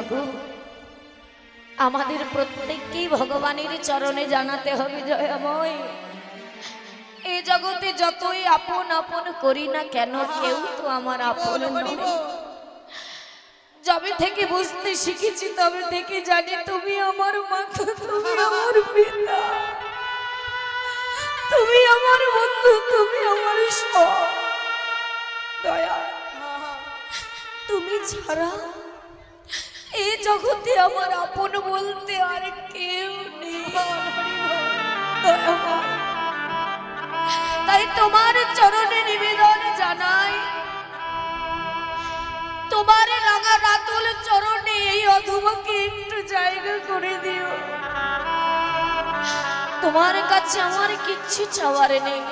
মাগো আমাদের প্রত্যেককেই ভগবানের চরণে জানাতে হবে জয়াময় এই জগতে যতই আপন আপন করি না কেন কেউ তো আমার আপন নয়। যবে থেকে বুঝতে শিখেছি তবে থেকে জানি তুমি আমার মাতা, তুমি আমার পিতা, তুমি আমার বন্ধু, তুমি আমার সব। দয়া তুমি ছাড়া এই জগতে আমার আপন বলতে আর কেউ নেই। তাই তোমার চরণে নিবেদন জানাই, তোমার রাঙা রাতুল চরণে এই অধমকে একটু জায়গা করে দিও। তোমার কাছে আমার কিচ্ছু চাওয়ার নেই,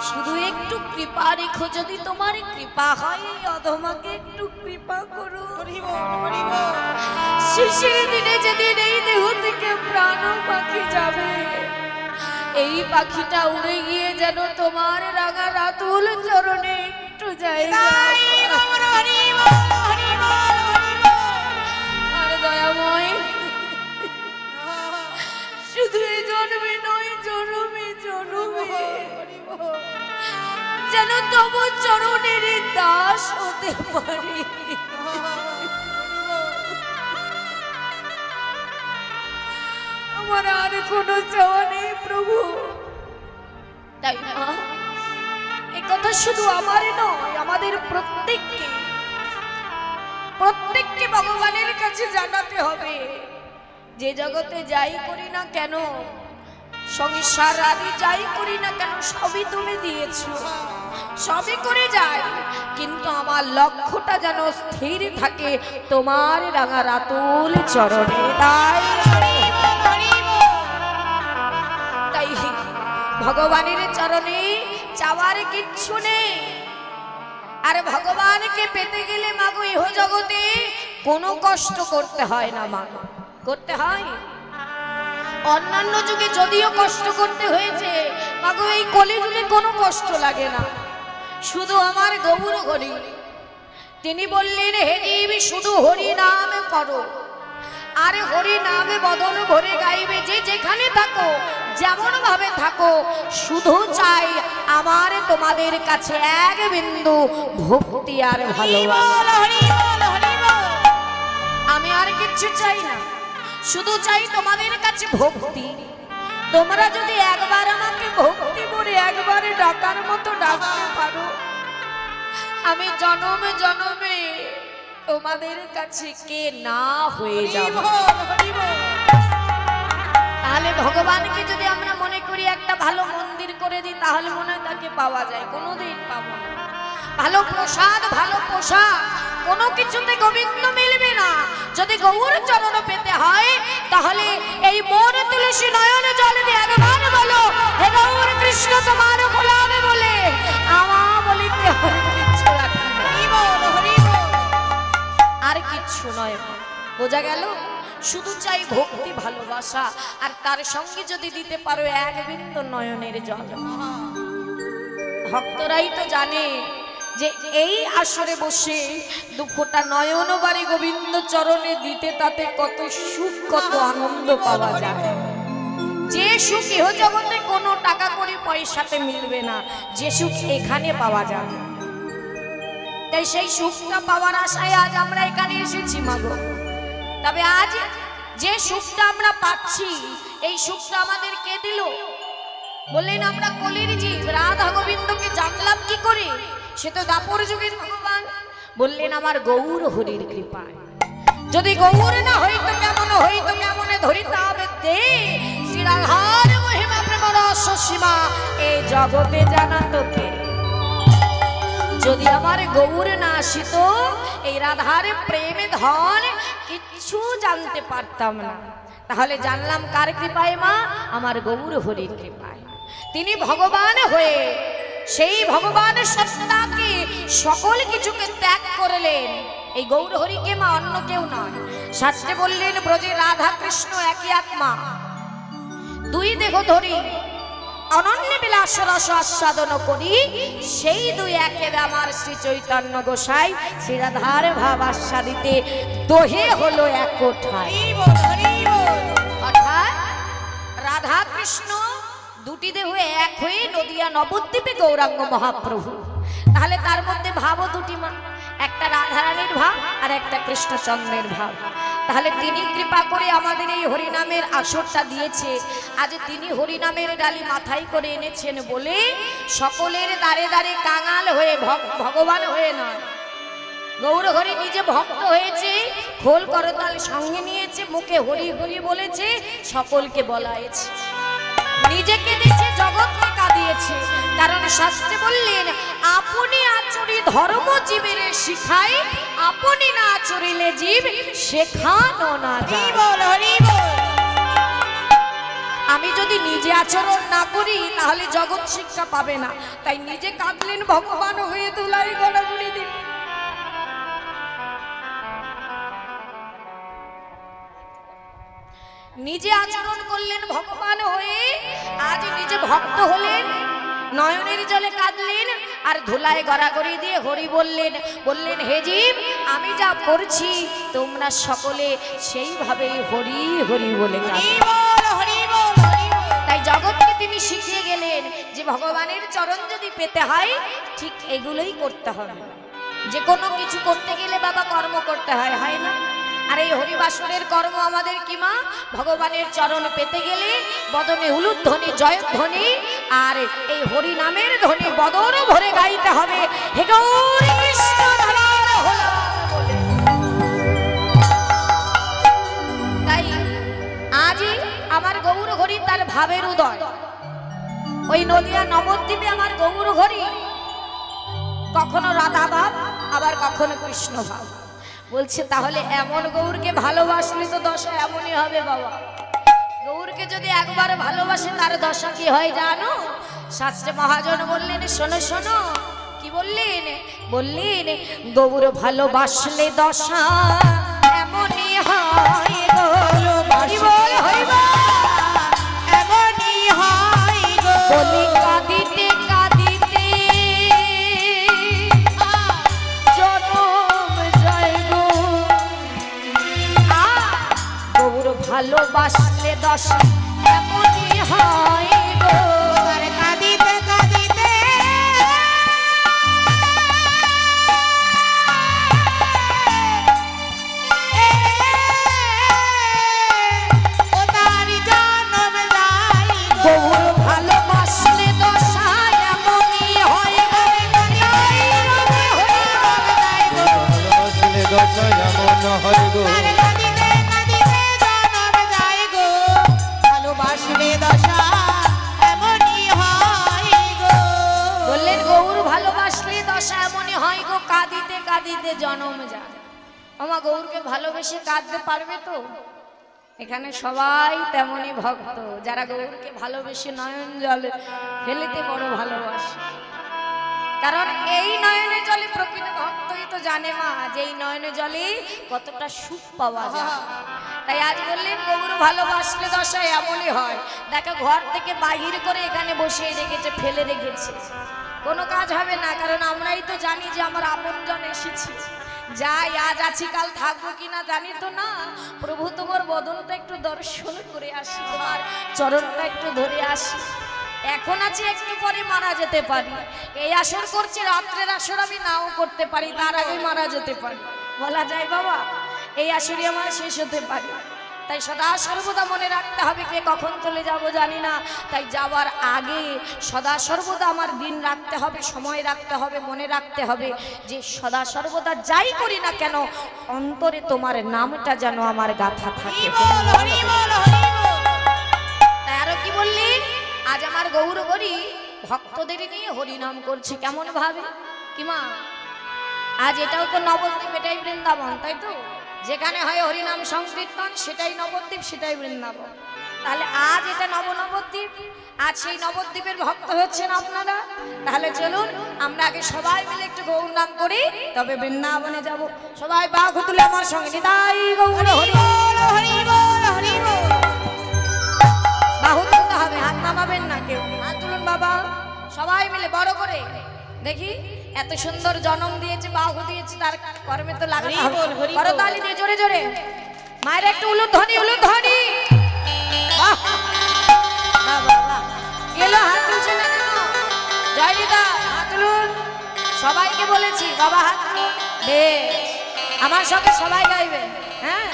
শুধু একটু কৃপা রেখো। যদি তোমার কৃপা হয় এই অধমাকে একটু কৃপা করো। শেষের দিনে যেদিন এই দেহ থেকে প্রাণ পাখি যাবে, এই পাখিটা উড়ে গিয়ে যেন তোমার রাঙা রাতুল চরণে একটু জায়গা। আর দয়াময় শুধু এই জন্মে নয়, জন্মে জন্মে যেন তবু চরণের দাস হতে পারি। আমার আর কোনো চাওয়া নেই প্রভু। তাই না এই কথা শুধু আমার নয়, আমাদের প্রত্যেককে ভগবানের কাছে জানাতে হবে। যে জগতে যাই করি না কেন, সংসার আদি যাই করি না কেন, সবই তুমি দিয়েছো, সবই করে যাই, কিন্তু আমার লক্ষ্যটা যেন স্থির থাকে তোমার রাঙা রাতুল চরণে। তাই ভগবানের চরণে চাওয়ার কিচ্ছু নেই। আর ভগবানকে পেতে গেলে মাগো ইহ জগতে কোনো কষ্ট করতে হয় না। মাগো করতে হয়, অন্যান্য যুগে যদিও কষ্ট করতে হয়েছে, মাগো এই কলিযুগে কোনো কষ্ট লাগে না। শুধু আমার গৌর হরি, তিনি বললেন হে জীব শুধু হরি নাম করো, আর হরি নামে বদন ভরে গাইবে। যে যেখানে থাকো, যেমন ভাবে থাকো, শুধু চাই আমার তোমাদের কাছে এক বিন্দু ভক্তি আর ভালোবাসা। আমি আর কিচ্ছু চাই না, শুধু চাই তোমাদের কাছে ভক্তি। তোমরা যদি একবার আমাকে ভক্তি করে একবারে ডাকার মতো ডাকতে পারো, আমি জনমে জনমে তোমাদের কাছে কে না হয়ে যাব। তাহলে ভগবানকে যদি আমরা মনে করি একটা ভালো মন্দির করে দিই, তাহলে মনে হয় তাকে পাওয়া যায়? কোনোদিন পাবো না। ভালো প্রসাদ, ভালো পোশাক, কোনো কিছুতে গোবিন্দ মিলবে না। যদি গৌর চরণ পেতে হয়, তাহলে এই মন তুলসী নয়ন জল দিয়ে একবার বলো হে গৌর কৃষ্ণ তোমার গোলাম বলে আমার বলিতে আর কিচ্ছু নয়। বোঝা গেল? শুধু চাই ভক্তি ভালোবাসা, আর তার সঙ্গে যদি দিতে পারো এক বিন্দু নয়নের জল। ভক্তরাই তো জানে যে এই আসরে বসে দুঃখটা নয়ন বাড়ি গোবিন্দ চরণে দিতে তাতে কত সুখ, কত আনন্দ পাওয়া যায়। যে সুখ ইহ জগতে কোনো টাকা করে পয়সাতে মিলবে না, যে সুখ এখানে পাওয়া যায়। তাই সেই সুখটা পাওয়ার আশায় আজ আমরা এখানে এসেছি মাগো। তবে আজ যে সুখটা আমরা পাচ্ছি, এই সুখটা আমাদের কে দিল? বললেন আমরা কলির জীব, রাধা গোবিন্দকে জানলাম কি করে? সে তো দাপর যুগের ভগবান। বললেন আমার গৌর হরির কৃপায়। যদি গৌর না হইতো কেমন হইতো, কেমনে ধরিতে হবে দে শ্রী রাধার মহিমা প্রেম রস সীমা এই জগতে জানা তোকে। যদি আমার গৌর না আসিত, এই রাধার প্রেমে ধন কিচ্ছু জানতে পারতাম না। তাহলে জানলাম কার কৃপায় মা? আমার গৌর হরির কৃপায়। তিনি ভগবান হয়ে সেই ভগবানের সত্তাকে সকল কিছুকে ত্যাগ করলেন। এই গৌর হরিকে মা, অন্য কেউ নয়। শাস্ত্রে বললেন ব্রজে রাধা কৃষ্ণ একই আত্মা, দুই দেহ ধরি অনন্য বিলাস রস আস্বাদন করি, সেই দুই একের আমার শ্রী চৈতন্য গোসাই শ্রী রাধার ভাব আস্বাদিতে দোহে হলো এক কোঠায়। অর্থাৎ রাধা কৃষ্ণ দুটি দেহ এক হয়ে নদিয়া নবদ্বীপে গৌরাঙ্গ মহাপ্রভু। তাহলে তার মধ্যে ভাবও দুটি, একটা রাধারানীর ভাব আর একটা কৃষ্ণচন্দ্রের ভাব। তাহলে তিনি কৃপা করে আমাদের এই হরিনামের আসরটা দিয়েছে। আজ তিনি হরিনামের ডালি মাথায় করে এনেছেন বলে সকলের দ্বারে দ্বারে কাঙাল হয়ে ভগবান হয়ে নয়, গৌর হরি নিজে ভক্ত হয়েছে, খোল করতাল সঙ্গে নিয়েছে, মুখে হরি হরি বলেছে, সকলকে বলায়েছে, নিজেকে দিয়েছে, জগৎকে কাঁদিয়েছে। কারণ শাস্ত্রে বললেন আপনি আচরি ধর্ম জীবের শিখাই, আপনি না আচরিলে জীব শেখানো না যায়। আমি যদি নিজে আচরণ না করি তাহলে জগৎ শিক্ষা পাবে না। তাই নিজে কাঁদলেন ভগবান হয়ে ধুলাই গড়াগড়ি দিন। নিজে আচরণ করলেন ভগবান হয়ে, আজ নিজে ভক্ত হলেন, নয়নের জলে কাঁদলেন আর ধুলায় গড়াগড়ি দিয়ে হরি বললেন। বললেন হে জীব, আমি যা করছি তোমরা সকলে সেইভাবেই হরি হরি বলে তাই জগৎকে তিনি শিখিয়ে গেলেন যে ভগবানের চরণ যদি পেতে হয় ঠিক এগুলোই করতে হবে। যে কোনো কিছু করতে গেলে বাবা কর্ম করতে হয়, হয় না? আর এই হরিবাসনের কর্ম আমাদের কি মা? ভগবানের চরণ পেতে গেলে বদনে উলুধ্বনি জয়ধ্বনি আর এই হরি নামের ধ্বনি বদন ভরে গাইতে হবে। হে গৌর কৃষ্ণ ধারার হলা বলে। তাই আজই আমার গৌর হরি তার ভাবের উদয়। ওই নদিয়া নবদ্বীপে আমার গৌর হরি কখনো রাধা ভাব আবার কখনো কৃষ্ণ ভাব। বলছে তাহলে এমন গৌরকে ভালোবাসলে তো দশা এমনই হবে বাবা। গৌরকে যদি একবার ভালোবাসে তার দশা কি হয় জানো? শাস্ত্রে মহাজন বললেন শোনো শোনো, কি বললেন? বললেন গৌর ভালোবাসলে দশা এমনই হয়, এমনই হয় বলি কাঁদিতে কাঁদিতে জনম যায় গো। গৌর ভালোবাসলে দশা এমনই হয় গো, কাঁদিতে কাঁদিতে ও তারি জনম যায় গো। গৌর ভালোবাসলে দশা এমনই হয় গো, ভালোবাসলে দশা এমন হয় গো। বললেন গৌর ভালোবাসলে দশা এমনই হয় গো, কাঁদিতে কাঁদিতে জনম যায়। আমার গৌরকে ভালোবেসে কাঁদতে পারবে তো? এখানে সবাই তেমনই ভক্ত, যারা গৌরকে ভালোবেসে নয়ন জলে ফেলেতে বড় ভালোবাসে। কারণ এই নয়নে জলে প্রকৃত ভক্তই তো জানে মা যে এই নয়নে জলে কতটা সুখ পাওয়া যায়। তাই আজ বললেন গৌর ভালোবাসলে দশা এমনই হয়। দেখো ঘর থেকে বাহির করে এখানে বসিয়ে রেখেছে, ফেলে রেখেছে, কোনো কাজ হবে না। কারণ আমরাই তো জানি যে আমার আপনজন এসেছি, যাই আজ আছি কাল থাকবো কিনা জানি তো না। প্রভু তোমার বদনটা একটু দর্শন করে আসি, তোমার চরণটা একটু ধরে আসি। এখন আছি, একটু পরে মারা যেতে পারি। এই আসর করছি, রাত্রের আসর আমি নাও করতে পারি, তার আগে মারা যেতে পারি, বলা যায় বাবা। এই আসরই আমার শেষ হতে পারে। তাই সদা সর্বদা মনে রাখতে হবে কে কখন চলে যাব জানি না। তাই যাওয়ার আগে সদা সর্বদা আমার দিন রাখতে হবে, সময় রাখতে হবে, মনে রাখতে হবে যে সদা সর্বদা যাই করি না কেন অন্তরে তোমার নামটা যেন আমার গাথা থাকে। তাই আরো কি বললেন? আজ আমার গৌর হরি ভক্তদের নিয়ে হরিনাম করছে কেমন ভাবে কি মা? আজ এটাও তো নবদ্বীপ, এটাই বৃন্দাবন, তাই তো? যেখানে হয় হরিনাম সংকীর্তন সেটাই নবদ্বীপ, সেটাই বৃন্দাবন। তাহলে আজ এটা নবদ্বীপ, আজ সেই নবদ্বীপের ভক্ত হচ্ছেন আপনারা। তাহলে চলুন আমরা আগে সবাই মিলে একটু গৌর নাম করি, তবে বৃন্দাবনে যাব। সবাই বাহু তুলে আমার সঙ্গে নিতাই গৌর হরি বল, হরি বল, হরি বল। বাহু তুলতে হবে, হাত নামাবেন না কেউ। করে দেখি এত সুন্দর জন্ম দিয়েছে বাহু দিয়েছে তার কর্মে তো লাগাতে হবে করতালি দিয়ে জোরে জোরে মায়ের একটু উলুধ্বনি উলুধ্বনি বাহ বাহ বাহ এলো হাত তুলছে না কেন জয়রিদা হাত তুলুন সবাইকে বলেছি বাবা হাত তুলুন বেশ আমার সঙ্গে সবাই গাইবে হ্যাঁ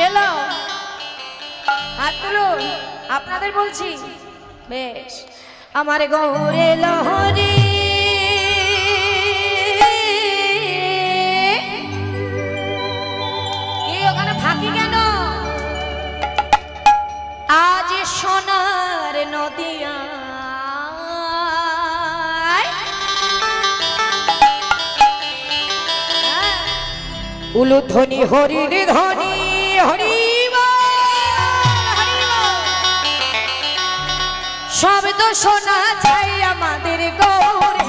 এলো হাত তুলুন আপনাদের বলছি বেশ আমার গৌরে লহরি কি ওখানে ফাঁকি কেন আজ সোনার নদিয়া উলুধ্বনি হরির ধ্বনি হরি শব্দ শোনা যায় আমাদের গৌরে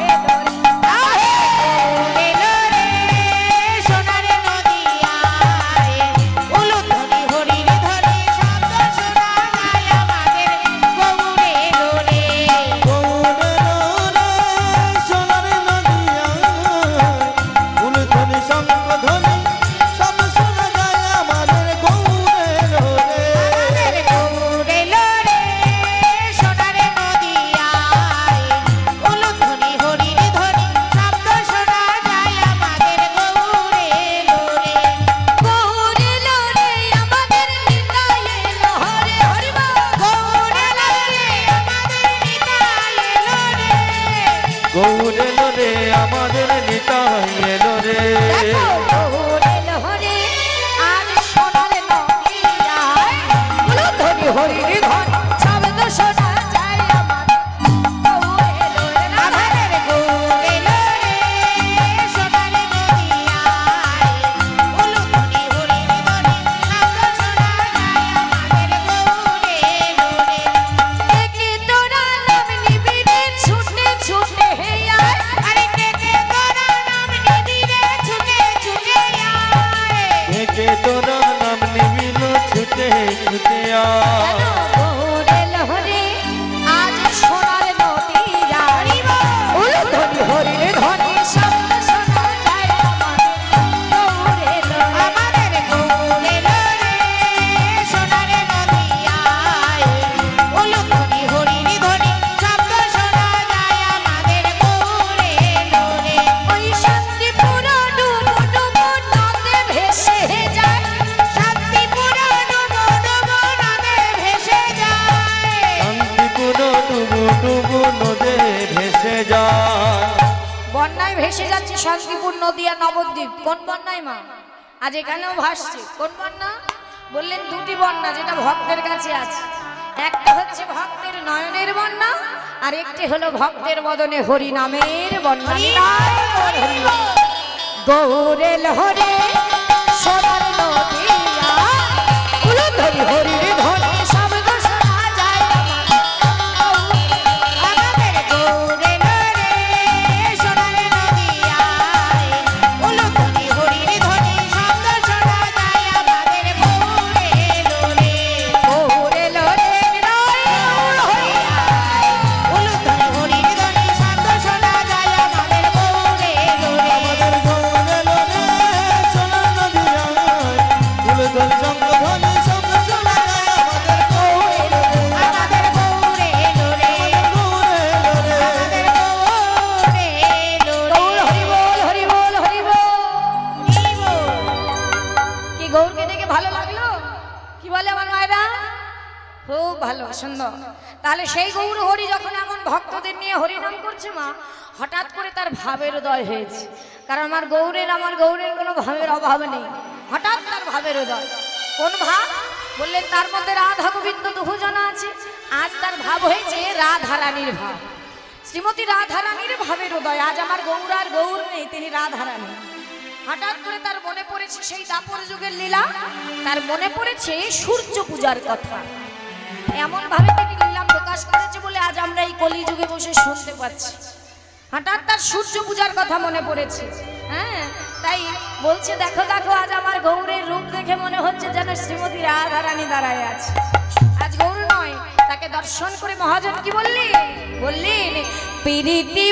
বন্যায় ভেসে যাচ্ছে শান্তিপুর নদিয়া নবদ্বীপ কোন বন্যায় মা আজ এখানেও ভাসছে কোন বন্যা বললেন দুটি বন্যা যেটা ভক্তের কাছে আছে একটা হচ্ছে ভক্তের নয়নের বন্যা আর একটি হলো ভক্তের বদনে হরি নামের বন্যা গৌরে লহরে সোনার নদিয়া উলুধ্বনি হরির ধ্বনি শব্দ শোনা যায় আমাদের গৌরে লহরে সোনার নদিয়া উলুধ্বনি হরির ধ্বনি শব্দ শোনা যায় আমাদের গৌরে লহরে উলুধ্বনি হরির ধ্বনি শব্দ শোনা যায় আমাদের গৌরে খুব ভালো সুন্দর তাহলে সেই গৌর হরি যখন এমন ভক্তদের নিয়ে হরিনাম করছে মা হঠাৎ করে তার ভাবের উদয় হয়েছে কারণ আমার গৌরের কোনো ভাবের অভাব নেই হঠাৎ তার ভাবের উদয় কোন ভাব বললেন তার মধ্যে রাধা গোবিন্দ দুজন আছে আজ তার ভাব হয়েছে রাধারানীর ভাব শ্রীমতী রাধারানীর ভাবের উদয় আজ আমার গৌর আর গৌর নেই তিনি রাধারানী হঠাৎ করে তার মনে পড়েছে সেই দাপর যুগের লীলা তার মনে পড়েছে সূর্য পূজার কথা এমন ভাবে তিনি লীলা প্রকাশ করেছে বলে আজ আমরা এই কলি যুগে বসে শুনতে পাচ্ছি হঠাৎ তার সূর্য পূজার কথা মনে পড়েছে হ্যাঁ তাই বলছে দেখো দেখো আজ আমার গৌরের রূপ দেখে মনে হচ্ছে যেন শ্রীমতী রাধারানী দাঁড়ায় আছে আজ গৌর নয় তাকে তাকে দর্শন করে মহাজন কি বললেন প্রীতি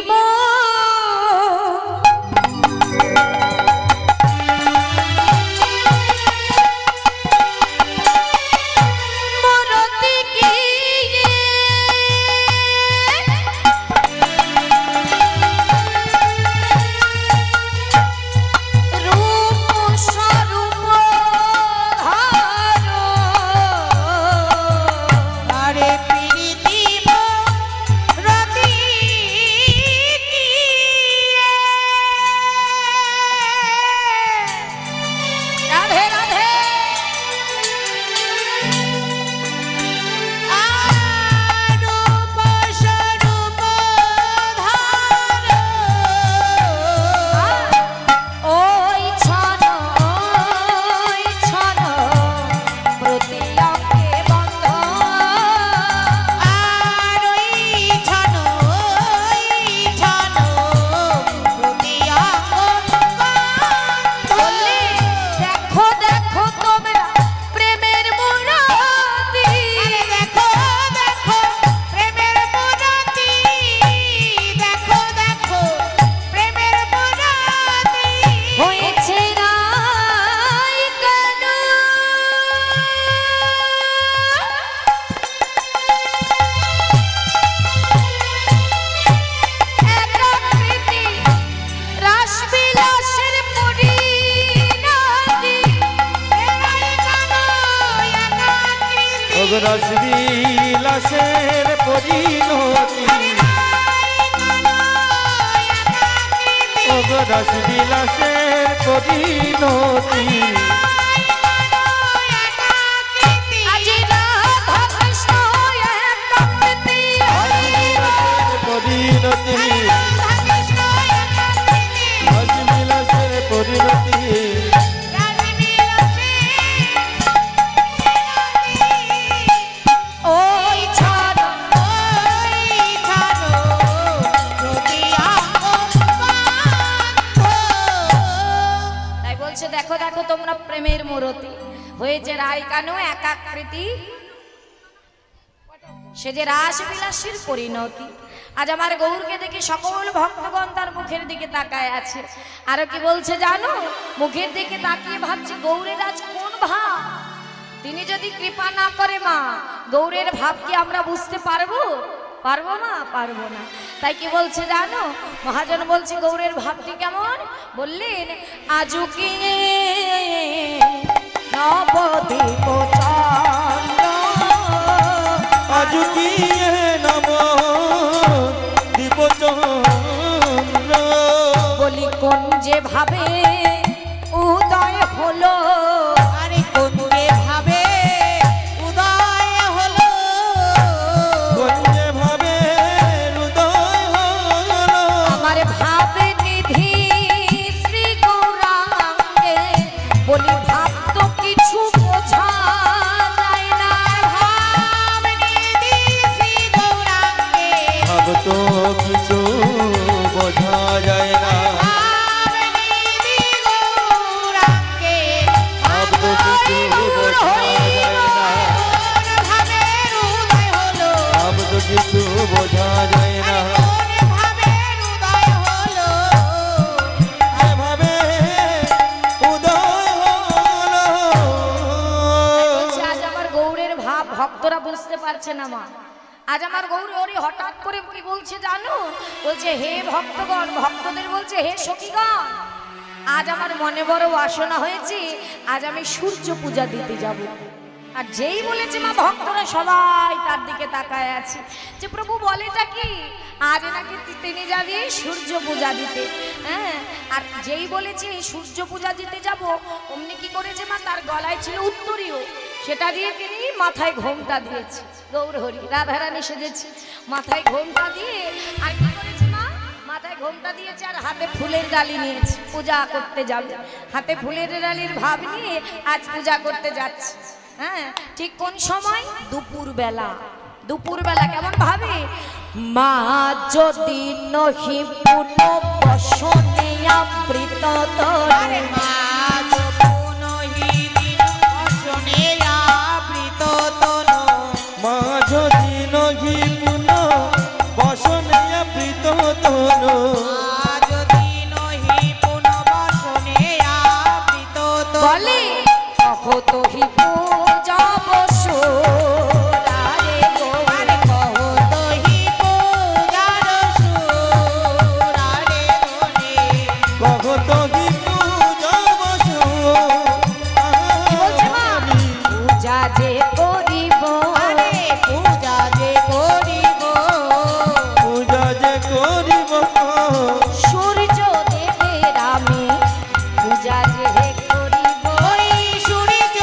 রসবিলাসের পরিণতি রসবিলাসের পরিণতি পরিণতি রসবিলাসের পরিণতি দেখো দেখো তোমরা প্রেমের মূরতি হয়েছে রায় কানু একাকৃতি সে যে রাসবিলাসীর পরিণতি। আজ আমার গৌরকে দেখে সকল ভক্তগণ তার মুখের দিকে তাকায় আছে। আর কি বলছে জানো? মুখের দিকে তাকিয়ে ভাবছে গৌরের আজ কোন ভাব। তিনি যদি কৃপা না করে মা, গৌরের ভাব কি আমরা বুঝতে পারবো? পারবো না, পারবো না। তাই কি বলছে জানো? মহাজন বলছে গৌরের ভাবটি কেমন? বললেন আজুকি নবদ্বীপ চন্দ্র, আজুকি নবদ্বীপ চন্দ্র, বলি কোন যে ভাবে উদয় হলো, আরে কোন যে ভাবে উদয় হলো, কোন যে ভাবে উদয় হলো, আমার ভাবে নিধি শ্রী গৌরাঙ্গে, বলি ভাব তো কিছু বোঝা যায় না, ভাব নিধি শ্রী গৌরাঙ্গে, ভাব তো কিছু বোঝা যায় না, ভাব নিধি গৌরাঙ্গে, ভাব তো কিছু বোঝা যায় না, ভাবের উদয় হলো, ভাব তো কিছু বোঝা যায় না, কোন ভাবের উদয় হলো, ভাবে উদয় হলো। আজ আমার গৌরের ভাব ভক্তরা বুঝতে পারছে না মা। আজ আমার গৌরী ওরে হঠাৎ করে কি বলছে জানো? বলছে হে ভক্তগণ, ভক্তদের বলছে হে সখীগণ, আজ আমার মনে বড় বাসনা হয়েছে, আজ আমি সূর্য পূজা দিতে যাব। আর যেই বলেছে মা, ভক্তরা সবাই তার দিকে তাকায় আছে যে প্রভু বলেটা কি, আজ নাকি তিনি যাবে সূর্য পূজা দিতে। হ্যাঁ, আর যেই বলেছে সূর্য পূজা দিতে যাব, অমনি কি করেছে মা, তার গলায় ছিল উত্তরীয়, সেটা দিয়ে তিনি মাথায় ঘোমটা দিয়েছে। গৌর হরি রাধারানী সেজেছে, মাথায় ঘোমটা দিয়ে। আর কি করেছে মা? মাথায় ঘোমটা দিয়েছে আর হাতে ফুলের ডালি নিয়েছে, পূজা করতে যাবে। হাতে ফুলের ডালির ভাব নিয়ে আজ পূজা করতে যাচ্ছে। হ্যাঁ, ঠিক কোন সময়? দুপুর বেলা। দুপুর বেলা কেমন ভাবে? মা যদি নহি পুন বসনে আবৃত তরে, মা যপুনহি দিন বসনে আবৃত তনু, মা যদি করি পূজা বসুরারে গো আরে কতই পূজার সুর আরে মনে কত কি পূজা বসু কি বলছে মা পূজা যে করিব আরে পূজা যে করিব পূজা যে করিব সূর্য দেবের আমি পূজা যে করিব ওই সূর্য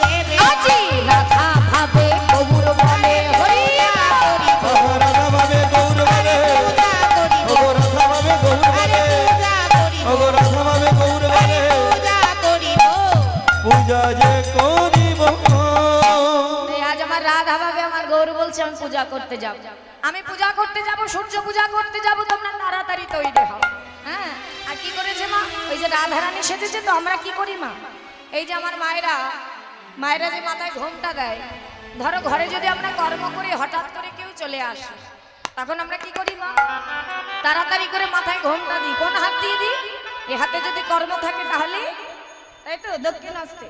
দেবে আজি রাধা ভাবে গৌর বলে হরি রাধা ভাবে গৌর বলে পূজা করিব ওগো রাধা ভাবে গৌর আরে বলে পূজা করিব ওগো রাধা ভাবে গৌর আরে বলে পূজা করিব পূজা যে করিব এই আজ আমার রাধা ভাবে আমার গৌর বলছে আমি পূজা করতে যাব আমি পূজা করতে যাব সূর্য পূজা করতে যাব তোমরা তাড়াতাড়ি তৈরি হও হ্যাঁ আর কি করেছে মা ওই যে রাধা রানী সেজেছে তো আমরা কি করি মা এই যে আমার মায়েরা যে মাথায় ঘোমটা দেয় ধরো ঘরে যদি আমরা কর্ম করি হঠাৎ করে কেউ চলে আসে তখন আমরা কি করি মা তাড়াতাড়ি করে মাথায় ঘোমটা দিই কোন হাত দিয়ে দিই এই হাতে যদি কর্ম থাকে তাহলে তাই তো দক্ষিণ হস্তে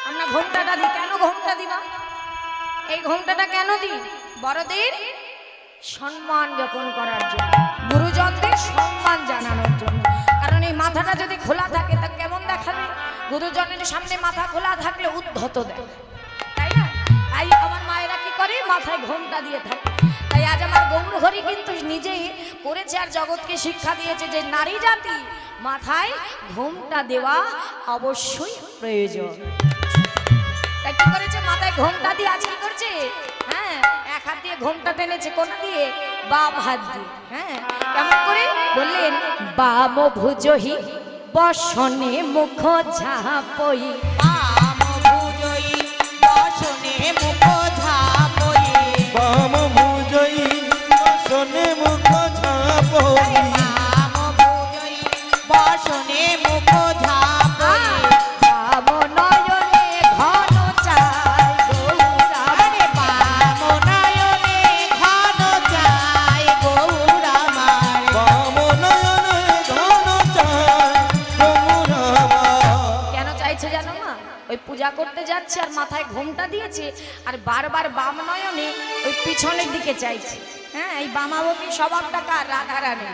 আমরা ঘোমটাটা দিই কেন ঘোমটা দিই মা এই ঘোমটাটা কেন দিই বড়দের সম্মান জ্ঞাপন করার জন্য গুরুজনদের সম্মান জানানোর জন্য কারণ এই মাথাটা যদি খোলা থাকে তা কেমন দেখাবে গুরুজনের সামনে মাথা খোলা থাকলে উদ্ধত দেয় তাই না তাই আমার মায়েরা কি করে মাথায় ঘোমটা দিয়ে থাকে তাই আজ আমার গৌর হরি কিন্তু নিজেই করেছে আর জগৎকে শিক্ষা দিয়েছে যে নারী জাতি মাথায় ঘোমটা দেওয়া অবশ্যই প্রয়োজন তাই কি করেছে মাথায় ঘোমটা দিয়ে আজ কি করছে হ্যাঁ এক হাত দিয়ে ঘোমটা টেনেছে কোনা দিয়ে বাম হাত দিয়ে হ্যাঁ কেমন করে বললেন বাম ভুজহি বসনে মুখ ঝাপই আম ভুজই বসনে মুখ ঝাপই বাম ভুজই শোনে মুখ ছাপই আম ভুজই বসনে মুখ ঝাপই বাম নয়নে ঘন চাই গৌরা আরে বাম নয়নে ঘন চাই গৌরামার বাম নয়নে ঘন চায় গৌরামা কেন চাইছে জানো না ওই পূজা করতে যাচ্ছে আর মাথায় ঘোমটা দিয়েছে আর বারবার বাম নয়নে ওই পিছনের দিকে চাইছে হ্যাঁ এই বামাবতী স্বভাবটা কার রাধা রানী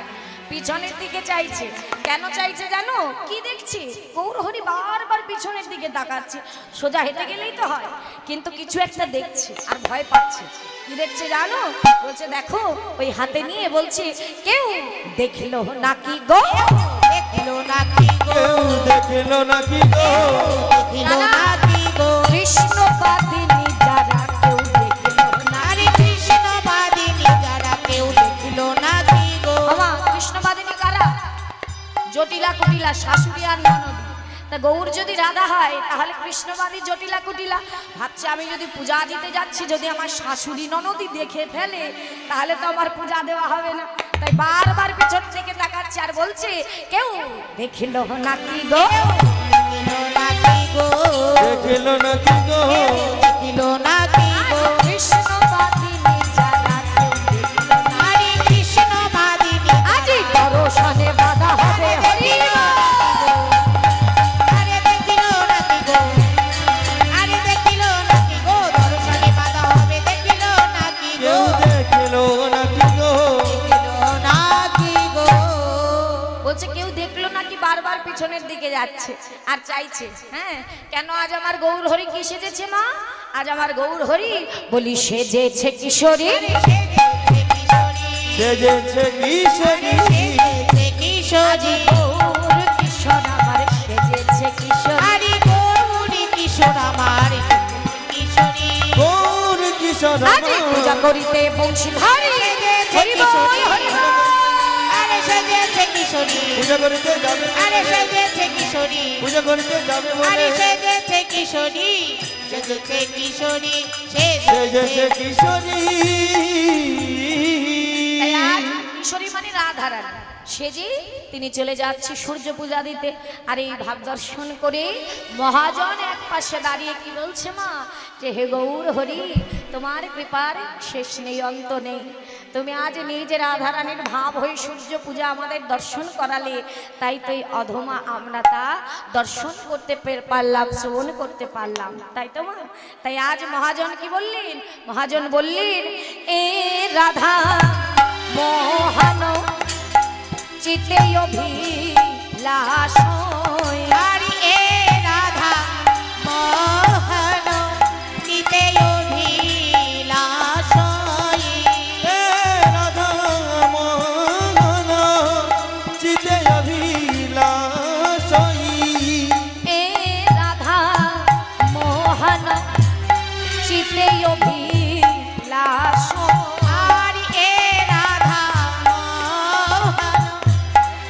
পিছনের দিকে চাইছে কেন চাইছে জানো কি দেখছি গৌরহরি বারবার পিছনের দিকে তাকাচ্ছে সোজা হেঁটে গেলেই তো হয় কিন্তু কিছু একটা দেখছে আর ভয় পাচ্ছে কি দেখছে জানো বলছে দেখো ওই হাতে নিয়ে বলছে কেউ দেখলো নাকি গো দেখিলো নাকি গো কেউ দেখিল নাকি গো দেখিলো নাকি গো কৃষ্ণ পাদিনী যারা কেউ দেখলো না নারী কৃষ্ণ বাদিনী যারা কেউ দেখিলো নাকি গো বাবা কৃষ্ণবাদিনী কারা জটিলা কুটিলা শাশুড়ি আর ননদ তা গৌর যদি রাধা হয় তাহলে কৃষ্ণবাদী জটিলা কুটিলা ভাবছে আমি যদি পূজা দিতে যাচ্ছি যদি আমার শাশুড়ি ননদই দেখে ফেলে তাহলে তো আমার পূজা দেওয়া হবে না তাই বারবার পিছন থেকে তাকাচ্ছে আর বলছে কেউ দেখিল নাকি গো দেখিলো নাকি গো দেখিল নাকি গো দেখিলো নাকি গো কৃষ্ণবাদিনী যারা কেউ দেখল না নারী কৃষ্ণ বাদিনী আজি দর্শনে বাধা হবে হরি আরে দেখিলো নাকি গো আরে দেখিলো নাকি গো দর্শনে বাধা হবে দেখিলো নাকি গো কেউ দেখিল নাকি গো দেখিলো নাকি গো বলছে কেউ দেখলো নাকি বারবার পিছনের দিকে যাচ্ছে আর চাইছে হ্যাঁ কেন আজ আমার গৌর হরি কি সেজেছে মা আজ আমার গৌর হরি বলি সেজেছে কিশোরী সেজেছে কিশোরী সেজেছে কিশোরী গৌর কিশোর আমার সেজেছে কিশোরী আরে গৌরী কিশোর আমার কিশোরী গৌর কিশোর আজ পূজা করিতে বংশীধারী হরি বল, হরি বল। আরে সেজেছে কিশোরী পূজা করিতে যাবে আরে সেজেছে কিশোরী পূজা করিতে যাবে আরে বলে সেজেছে কিশোরী সেজেছে কিশোরী সেজেছে কিশোরী তাই আজ কিশোরী মানে রাধা রানী সেজে তিনি চলে যাচ্ছে সূর্য পূজা দিতে আর এই ভাব দর্শন করে মহাজন এক পাশে দাঁড়িয়ে কি বলছে মা যে হে গৌর হরি তোমার কৃপার শেষ নেই, অন্ত নেই। তুমি আজ নিজে রাধারানীর ভাব হয়ে সূর্য পূজা আমাদের দর্শন করালে, তাই তো এই অধমা আমরা তা দর্শন করতে পারলাম, শ্রবণ করতে পারলাম, তাই তো মা? তাই আজ মহাজন কি বললেন? মহাজন বললেন, এ রাধা মোহন চিতে অভিলাষ, আরে এ রাধা মোহন চিতে অভিলাষ, এ রাধা মোহন চিতে অভিলাষী, এ রাধা মোহন চিতে অভিলাষ, আরে এ রাধা মোহন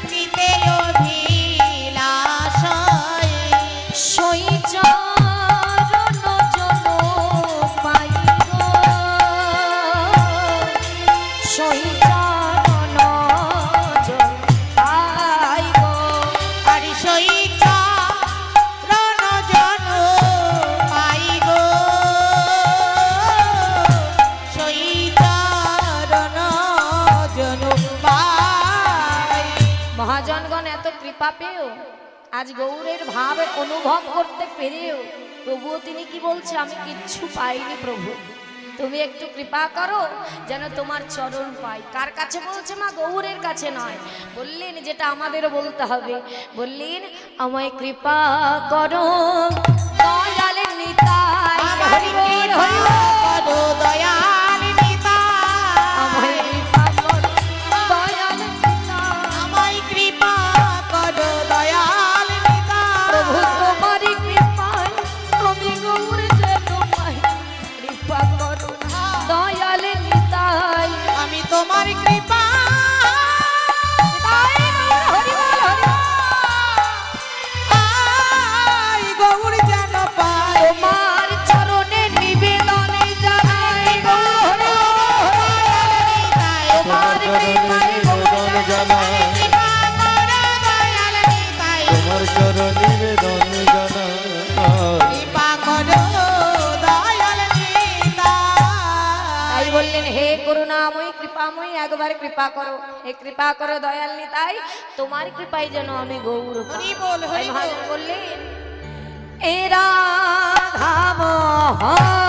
চিতে অভিলাষ, সই চরণ জন পাইব, সই চরণ জন পাইব, আরে সই চরণ জন পাই গো, সই চরণ জন পাই। মহাজনগণ এত কৃপা পেয়েও, আজ গৌরের ভাব অনুভব করতে পেরেও, তবুও তিনি কি বলছে? আমি কিচ্ছু পাইনি প্রভু, তুমি একটু কৃপা করো যেন তোমার চরণ পাই। কার কাছে বলছে মা? গৌরের কাছে নয়। বললেন যেটা আমাদেরও বলতে হবে, বললেন আমায় কৃপা করো দয়াল নিতাই, আমার হরি বল, কৃপা হরি বল। করো দয়াল নিতাই, আমায় কৃপা করো দয়াল নিতাই, আমায় কৃপা করো দয়াল প্রভু নিতাই, তোমারই কৃপায় আমি গৌর যেন পাই, কৃপা করো দয়াল নিতাই। আমি তোমার কৃপা নিতাই গৌর, হরি বল, হরি বল। আই গৌর যেন পাই, তোমার চরণে নিবেদনে জানাই গৌর, হরি বল, হরি বল। তোমার কৃপায় গৌর জানাই, কৃপা করো দয়াল নিতাই, তোমার চরণ নিবেদন জানাই, কৃপা করো দয়াল নিতাই। তাই বললেন, হে করুণাময়ী কৃপাময়ী একবার কৃপা করো, হে কৃপা করো দয়াল নিতাই, তোমার কৃপায় যেন আমি গৌর পাই। হরি বল, তাই হরি বল। মহাজন বললেন, এ রাধা মোহন